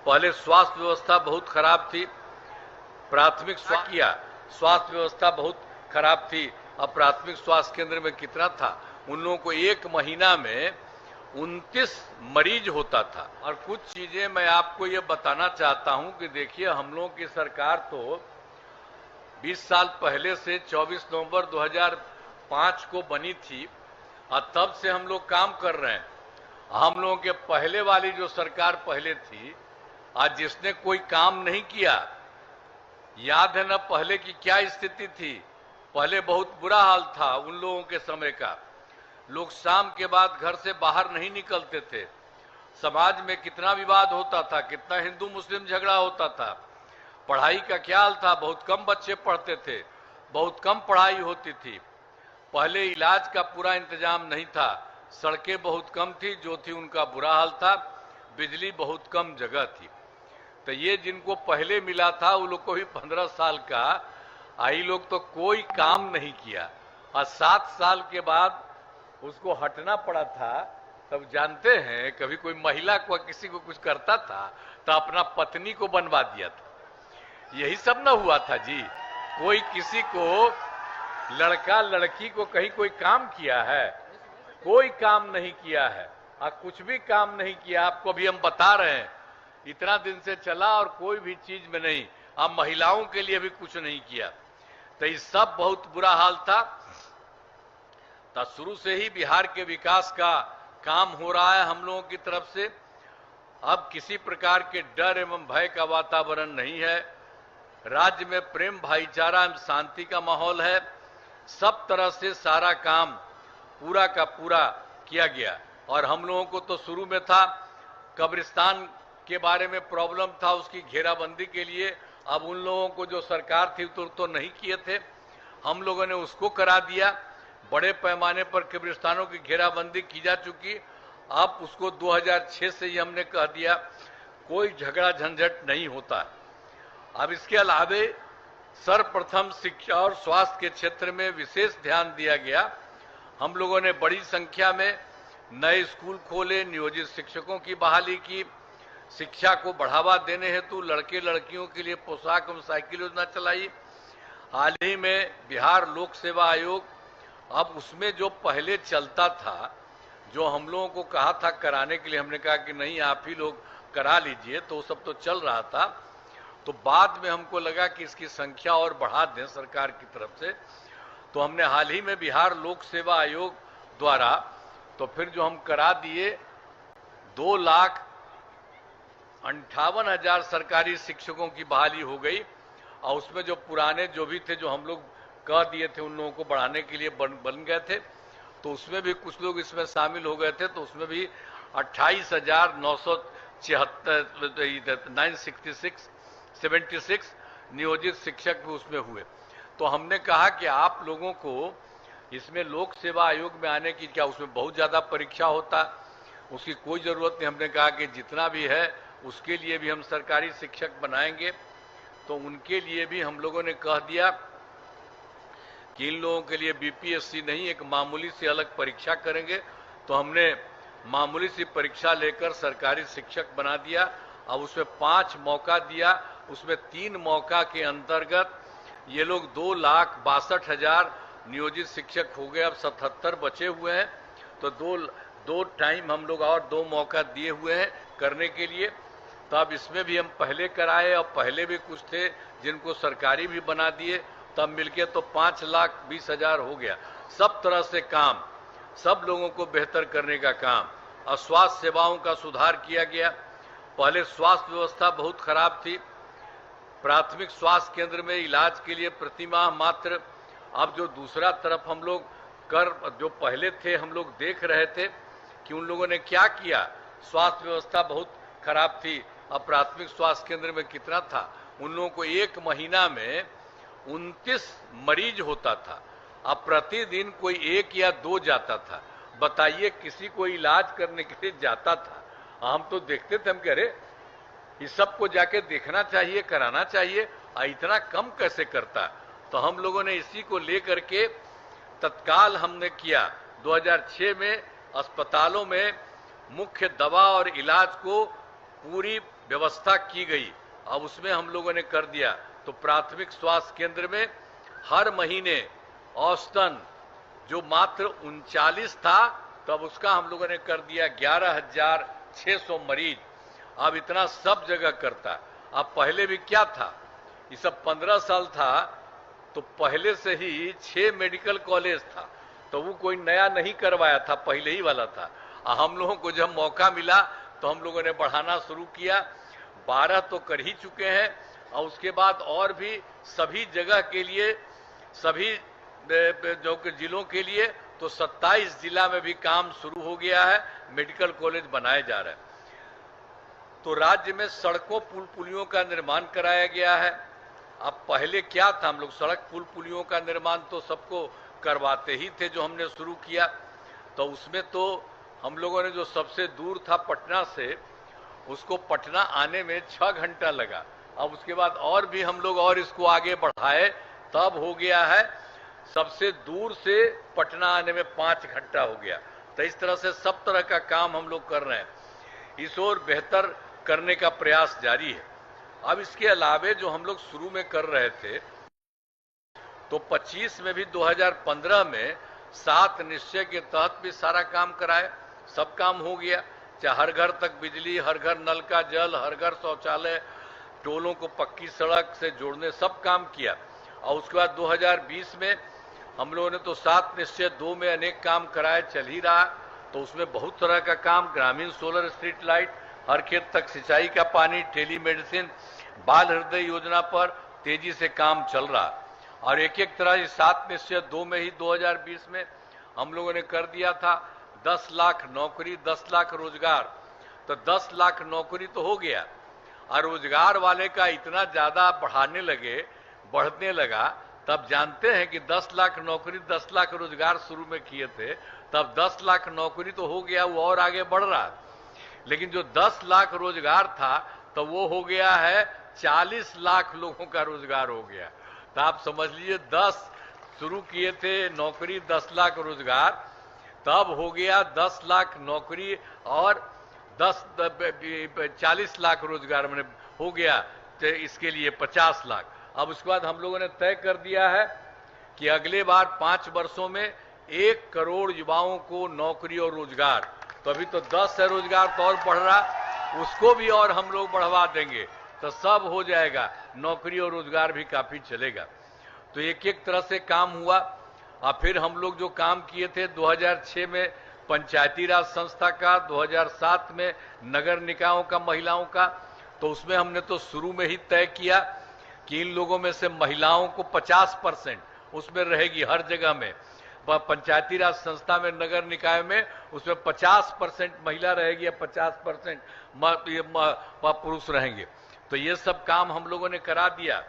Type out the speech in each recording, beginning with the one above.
पहले स्वास्थ्य व्यवस्था बहुत खराब थी, प्राथमिक स्वास्थ्य व्यवस्था बहुत खराब थी। अब प्राथमिक स्वास्थ्य केंद्र में कितना था, उन लोगों को एक महीना में 29 मरीज होता था। और कुछ चीजें मैं आपको ये बताना चाहता हूं कि देखिए, हम लोगों की सरकार तो 20 साल पहले से 24 नवंबर 2005 को बनी थी और तब से हम लोग काम कर रहे हैं। हम लोगों के पहले वाली जो सरकार पहले थी, आज जिसने कोई काम नहीं किया, याद है ना पहले की क्या स्थिति थी। पहले बहुत बुरा हाल था उन लोगों के समय का। लोग शाम के बाद घर से बाहर नहीं निकलते थे। समाज में कितना विवाद होता था, कितना हिंदू मुस्लिम झगड़ा होता था। पढ़ाई का क्या हाल था, बहुत कम बच्चे पढ़ते थे, बहुत कम पढ़ाई होती थी। पहले इलाज का पूरा इंतजाम नहीं था, सड़कें बहुत कम थी, जो थी उनका बुरा हाल था, बिजली बहुत कम जगह थी। तो ये जिनको पहले मिला था वो लोग को भी 15 साल का, आई लोग तो कोई काम नहीं किया और 7 साल के बाद उसको हटना पड़ा था। तब जानते हैं, कभी कोई महिला को किसी को कुछ करता था तो अपना पत्नी को बनवा दिया था। यही सब ना हुआ था जी। कोई किसी को, लड़का लड़की को कहीं कोई काम किया है? कोई काम नहीं किया है और कुछ भी काम नहीं किया। आपको भी हम बता रहे हैं, इतना दिन से चला और कोई भी चीज में नहीं। अब महिलाओं के लिए भी कुछ नहीं किया। तो ये सब बहुत बुरा हाल था। तो शुरू से ही बिहार के विकास का काम हो रहा है हम लोगों की तरफ से। अब किसी प्रकार के डर एवं भय का वातावरण नहीं है। राज्य में प्रेम, भाईचारा एवं शांति का माहौल है। सब तरह से सारा काम पूरा का पूरा किया गया। और हम लोगों को तो शुरू में था, कब्रिस्तान के बारे में प्रॉब्लम था, उसकी घेराबंदी के लिए। अब उन लोगों को जो सरकार थी तो नहीं किए थे, हम लोगों ने उसको करा दिया। बड़े पैमाने पर कब्रिस्तानों की घेराबंदी की जा चुकी। अब उसको 2006 से ही हमने कह दिया, कोई झगड़ा झंझट नहीं होता। अब इसके अलावे सर्वप्रथम शिक्षा और स्वास्थ्य के क्षेत्र में विशेष ध्यान दिया गया। हम लोगों ने बड़ी संख्या में नए स्कूल खोले, नियोजित शिक्षकों की बहाली की, शिक्षा को बढ़ावा देने हेतु लड़के लड़कियों के लिए पोशाक एवं साइकिल योजना चलाई। हाल ही में बिहार लोक सेवा आयोग, अब उसमें जो पहले चलता था, जो हम लोगों को कहा था कराने के लिए, हमने कहा कि नहीं आप ही लोग करा लीजिए, तो सब तो चल रहा था। तो बाद में हमको लगा कि इसकी संख्या और बढ़ा दें सरकार की तरफ से, तो हमने हाल ही में बिहार लोक सेवा आयोग द्वारा तो फिर जो हम करा दिए, 2,58,000 सरकारी शिक्षकों की बहाली हो गई। और उसमें जो पुराने जो भी थे, जो हम लोग कह दिए थे, उन लोगों को बढ़ाने के लिए बन गए थे, तो उसमें भी कुछ लोग इसमें शामिल हो गए थे। तो उसमें भी 28,976 नियोजित शिक्षक भी उसमें हुए। तो हमने कहा कि आप लोगों को इसमें लोक सेवा आयोग में आने की क्या, उसमें बहुत ज्यादा परीक्षा होता, उसकी कोई जरूरत नहीं। हमने कहा कि जितना भी है उसके लिए भी हम सरकारी शिक्षक बनाएंगे। तो उनके लिए भी हम लोगों ने कह दिया कि इन लोगों के लिए बीपीएससी नहीं, एक मामूली सी अलग परीक्षा करेंगे। तो हमने मामूली सी परीक्षा लेकर सरकारी शिक्षक बना दिया। अब उसमें 5 मौका दिया, उसमें 3 मौका के अंतर्गत ये लोग 2,62,000 नियोजित शिक्षक हो गए। अब 77 बचे हुए हैं। तो दो टाइम हम लोग और 2 मौका दिए हुए हैं करने के लिए। तो अब इसमें भी हम पहले कराए, और पहले भी कुछ थे जिनको सरकारी भी बना दिए, तब मिलके तो 5,20,000 हो गया। सब तरह से काम, सब लोगों को बेहतर करने का काम। और स्वास्थ्य सेवाओं का सुधार किया गया। पहले स्वास्थ्य व्यवस्था बहुत खराब थी। प्राथमिक स्वास्थ्य केंद्र में इलाज के लिए प्रति माह मात्र, अब जो दूसरा तरफ हम लोग जो पहले थे, हम लोग देख रहे थे कि उन लोगों ने क्या किया। स्वास्थ्य व्यवस्था बहुत खराब थी। अब प्राथमिक स्वास्थ्य केंद्र में कितना था, उन लोगों को एक महीना में 29 मरीज होता था। अब प्रतिदिन कोई 1 या 2 जाता था। बताइए, किसी को इलाज करने के लिए जाता था, हम तो देखते थे, हम कह रहे इस सबको जाके देखना चाहिए, कराना चाहिए, इतना कम कैसे करता। तो हम लोगों ने इसी को लेकर के तत्काल हमने किया। 2006 में अस्पतालों में मुख्य दवा और इलाज को पूरी व्यवस्था की गई, अब उसमें हम लोगों ने कर दिया। तो प्राथमिक स्वास्थ्य केंद्र में हर महीने औसतन जो मात्र 39 था, तब उसका हम लोगों ने कर दिया 11,600 मरीज। अब इतना सब जगह करता। अब पहले भी क्या था, ये सब 15 साल था तो पहले से ही 6 मेडिकल कॉलेज था, तो वो कोई नया नहीं करवाया था, पहले ही वाला था। हम लोगों को जब मौका मिला तो हम लोगों ने बढ़ाना शुरू किया। 12 तो कर ही चुके हैं, और उसके बाद और भी सभी जगह के लिए, सभी जो जिलों के लिए, तो 27 जिला में भी काम शुरू हो गया है, मेडिकल कॉलेज बनाए जा रहे हैं। तो राज्य में सड़कों पुल पुलियों का निर्माण कराया गया है। अब पहले क्या था, हम लोग सड़क पुल पुलियों का निर्माण तो सबको करवाते ही थे, जो हमने शुरू किया। तो उसमें तो हम लोगों ने जो सबसे दूर था पटना से, उसको पटना आने में 6 घंटा लगा। अब उसके बाद और भी हम लोग और इसको आगे बढ़ाए, तब हो गया है सबसे दूर से पटना आने में 5 घंटा हो गया। तो इस तरह से सब तरह का काम हम लोग कर रहे हैं, इस ओर बेहतर करने का प्रयास जारी है। अब इसके अलावे जो हम लोग शुरू में कर रहे थे, तो 25 में भी 2015 में 7 निश्चय के तहत भी सारा काम कराए, सब काम हो गया। चाहे हर घर तक बिजली, हर घर नल का जल, हर घर शौचालय, टोलों को पक्की सड़क से जोड़ने, सब काम किया। और उसके बाद 2020 में हम लोगों ने तो 7 निश्चय 2 में अनेक काम कराए, चल ही रहा। तो उसमें बहुत तरह का काम, ग्रामीण सोलर स्ट्रीट लाइट, हर खेत तक सिंचाई का पानी, टेली मेडिसिन, बाल हृदय योजना पर तेजी से काम चल रहा। और एक एक तरह 7 निश्चय 2 में ही 2020 में हम लोगों ने कर दिया था 10 लाख नौकरी, 10 लाख रोजगार। तो 10 लाख नौकरी तो हो गया, और रोजगार वाले का इतना ज्यादा बढ़ने लगा। तब जानते हैं कि 10 लाख नौकरी, 10 लाख रोजगार शुरू में किए थे, तब 10 लाख नौकरी तो हो गया, वो और आगे बढ़ रहा। लेकिन जो 10 लाख रोजगार था, तो वो हो गया है 40 लाख लोगों का रोजगार हो गया। तो आप समझ लीजिए, 10 शुरू किए थे नौकरी, 10 लाख रोजगार, तब हो गया 10 लाख नौकरी और 40 लाख रोजगार मैंने हो गया। तो इसके लिए 50 लाख। अब उसके बाद हम लोगों ने तय कर दिया है कि अगले बार 5 वर्षों में 1 करोड़ युवाओं को नौकरी और रोजगार। तो अभी तो 10 है रोजगार, तो और बढ़ रहा, उसको भी और हम लोग बढ़वा देंगे, तो सब हो जाएगा, नौकरी और रोजगार भी काफी चलेगा। तो एक एक तरह से काम हुआ। और फिर हम लोग जो काम किए थे 2006 में पंचायती राज संस्था का, 2007 में नगर निकायों का, महिलाओं का, तो उसमें हमने तो शुरू में ही तय किया कि इन लोगों में से महिलाओं को 50% उसमें रहेगी हर जगह में। पंचायती राज संस्था में, नगर निकाय में, उसमें 50% महिला रहेगी या 50% पुरुष रहेंगे। तो ये सब काम हम लोगों ने करा दिया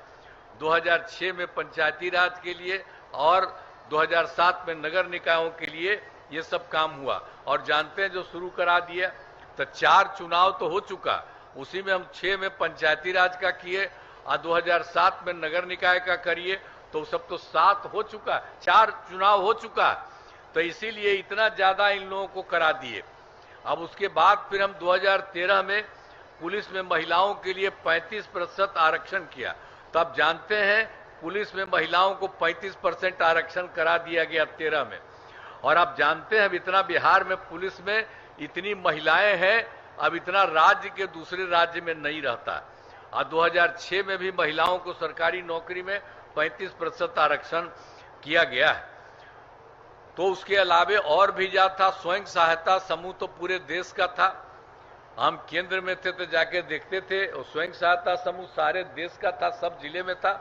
2006 में पंचायती राज के लिए, और 2007 में नगर निकायों के लिए ये सब काम हुआ। और जानते हैं जो शुरू करा दिया, तो 4 चुनाव तो हो चुका, उसी में हम 6 में पंचायती राज का किए और 2007 में नगर निकाय का करिए, तो सब तो 7 हो चुका, 4 चुनाव हो चुका। तो इसीलिए इतना ज्यादा इन लोगों को करा दिए। अब उसके बाद फिर हम 2013 में पुलिस में महिलाओं के लिए 35% आरक्षण किया। तो आप जानते हैं पुलिस में महिलाओं को 35% आरक्षण करा दिया गया 13 में। और आप जानते हैं अब इतना बिहार में पुलिस में इतनी महिलाएं हैं, अब इतना राज्य के दूसरे राज्य में नहीं रहता। और 2006 में भी महिलाओं को सरकारी नौकरी में 35% आरक्षण किया गया है। तो उसके अलावे और भी जा था, स्वयं सहायता समूह तो पूरे देश का था। हम केंद्र में थे तो जाके देखते थे, और स्वयं सहायता समूह सारे देश का था, सब जिले में था।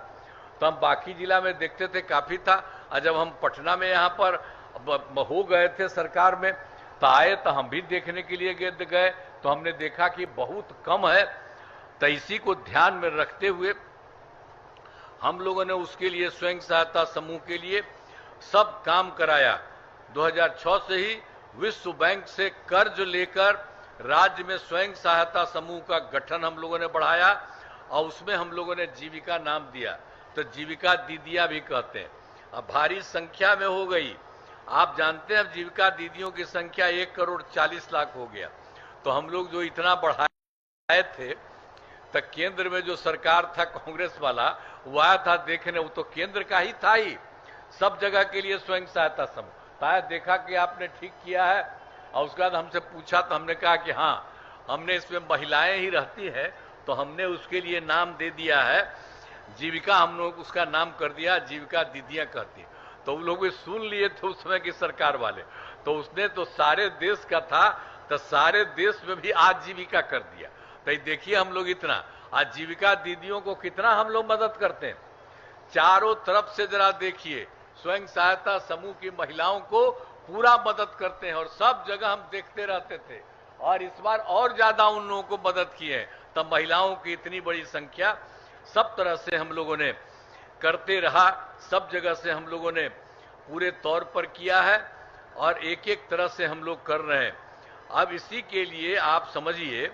तो हम बाकी जिला में देखते थे, काफी था। और जब हम पटना में यहाँ पर हो गए थे सरकार में, तो आए तो हम भी देखने के लिए गए, तो हमने देखा कि बहुत कम है। तो इसी को ध्यान में रखते हुए हम लोगों ने उसके लिए स्वयं सहायता समूह के लिए सब काम कराया। 2006 से ही विश्व बैंक से कर्ज लेकर राज्य में स्वयं सहायता समूह का गठन हम लोगों ने बढ़ाया, और उसमें हम लोगों ने जीविका नाम दिया। तो जीविका दीदियां भी कहते हैं, अब भारी संख्या में हो गई। आप जानते हैं अब जीविका दीदियों की संख्या 1 करोड़ 40 लाख हो गया। तो हम लोग जो इतना बढ़ाए थे, तो केंद्र में जो सरकार था कांग्रेस वाला, वो आया था देखने, वो तो केंद्र का ही था ही, सब जगह के लिए स्वयं सहायता समूह। तो देखा कि आपने ठीक किया है, और उसके बाद हमसे पूछा तो हमने कहा कि हाँ, हमने इसमें महिलाएं ही रहती है, तो हमने उसके लिए नाम दे दिया है जीविका, हम लोग उसका नाम कर दिया जीविका दीदियां कहती है। तो वो लोग सुन लिए थे उस समय की सरकार वाले, तो उसने तो सारे देश का था, तो सारे देश में भी आजीविका कर दिया। तो देखिए हम लोग इतना आजीविका दीदियों को कितना हम लोग मदद करते हैं, चारों तरफ से जरा देखिए, स्वयं सहायता समूह की महिलाओं को पूरा मदद करते हैं, और सब जगह हम देखते रहते थे, और इस बार और ज्यादा उन लोगों को मदद की है। तब महिलाओं की इतनी बड़ी संख्या, सब तरह से हम लोगों ने करते रहा, सब जगह से हम लोगों ने पूरे तौर पर किया है, और एक एक तरह से हम लोग कर रहे हैं। अब इसी के लिए आप समझिए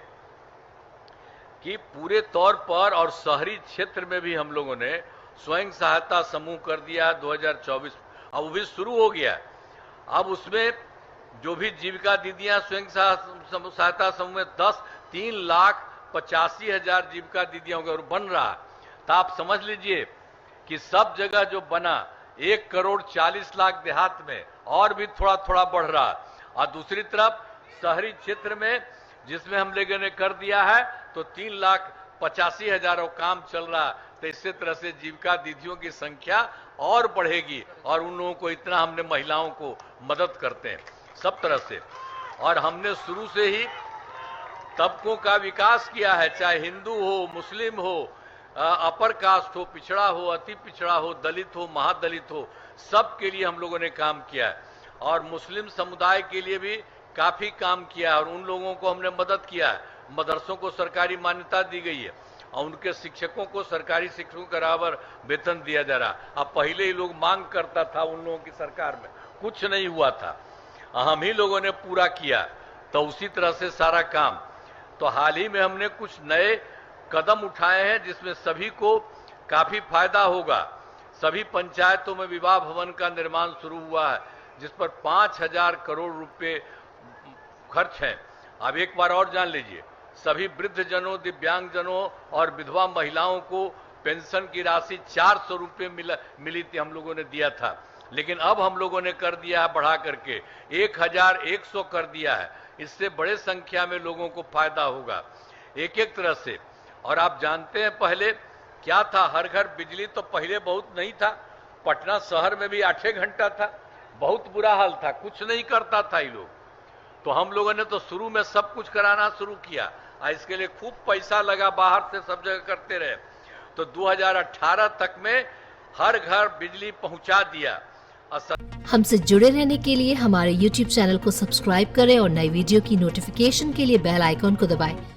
कि पूरे तौर पर और शहरी क्षेत्र में भी हम लोगों ने स्वयं सहायता समूह कर दिया है 2024, अब वो भी शुरू हो गया। अब उसमें जो भी जीविका दीदियां स्वयं सहायता समूह में 3,85,000 जीविका दीदियां हो गए और बन रहा, तो आप समझ लीजिए कि सब जगह जो बना 1,40,00,000 देहात में, और भी थोड़ा थोड़ा बढ़ रहा, और दूसरी तरफ शहरी क्षेत्र में जिसमें हम लोगों ने कर दिया है तो 3,85,000 काम चल रहा। तो इसी तरह से जीविका दीदियों की संख्या और बढ़ेगी, और उन लोगों को इतना हमने महिलाओं को मदद करते हैं सब तरह से। और हमने शुरू से ही तबकों का विकास किया है, चाहे हिंदू हो, मुस्लिम हो, अपर कास्ट हो, पिछड़ा हो, अति पिछड़ा हो, दलित हो, महादलित हो, सबके लिए हम लोगों ने काम किया है। और मुस्लिम समुदाय के लिए भी काफी काम किया है, और उन लोगों को हमने मदद किया है। मदरसों को सरकारी मान्यता दी गई है, और उनके शिक्षकों को सरकारी शिक्षकों के बराबर वेतन दिया जा रहा। अब पहले ही लोग मांग करता था, उन लोगों की सरकार में कुछ नहीं हुआ था, हम ही लोगों ने पूरा किया। तो उसी तरह से सारा काम, तो हाल ही में हमने कुछ नए कदम उठाए हैं जिसमें सभी को काफी फायदा होगा। सभी पंचायतों में विवाह भवन का निर्माण शुरू हुआ है, जिस पर 5,000 करोड़ रुपए खर्च हैं। अब एक बार और जान लीजिए, सभी वृद्ध जनों, दिव्यांग जनों और विधवा महिलाओं को पेंशन की राशि 400 रुपये मिली थी, हम लोगों ने दिया था, लेकिन अब हम लोगों ने कर दिया है बढ़ा करके 1,100 कर दिया है। इससे बड़े संख्या में लोगों को फायदा होगा एक एक तरह से। और आप जानते हैं पहले क्या था, हर घर बिजली तो पहले बहुत नहीं था, पटना शहर में भी 8 घंटा था, बहुत बुरा हाल था, कुछ नहीं करता था ये लोग। तो हम लोगों ने तो शुरू में सब कुछ कराना शुरू किया, इसके लिए खूब पैसा लगा, बाहर से सब जगह करते रहे। तो 2018 तक में हर घर बिजली पहुंचा दिया। हमसे जुड़े रहने के लिए हमारे YouTube चैनल को सब्सक्राइब करें और नई वीडियो की नोटिफिकेशन के लिए बेल आइकॉन को दबाएं।